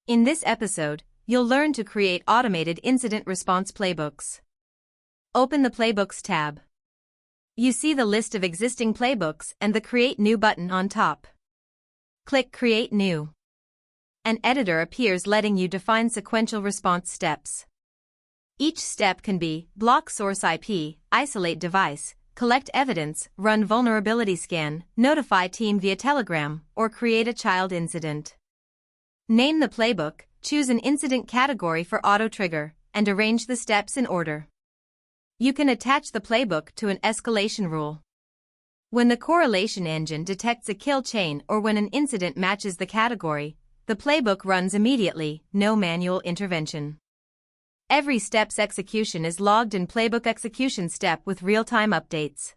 In this episode, you'll learn to create automated incident response playbooks. Open the Playbooks tab. You see the list of existing playbooks and the Create New button on top. Click Create New. An editor appears letting you define sequential response steps. Each step can be block source IP, isolate device, collect evidence, run vulnerability scan, notify team via Telegram, or create a child incident. Name the playbook, choose an incident category for auto-trigger, and arrange the steps in order. You can attach the playbook to an escalation rule. When the correlation engine detects a kill chain or when an incident matches the category, the playbook runs immediately, no manual intervention. Every step's execution is logged in Playbook Execution Step with real-time updates.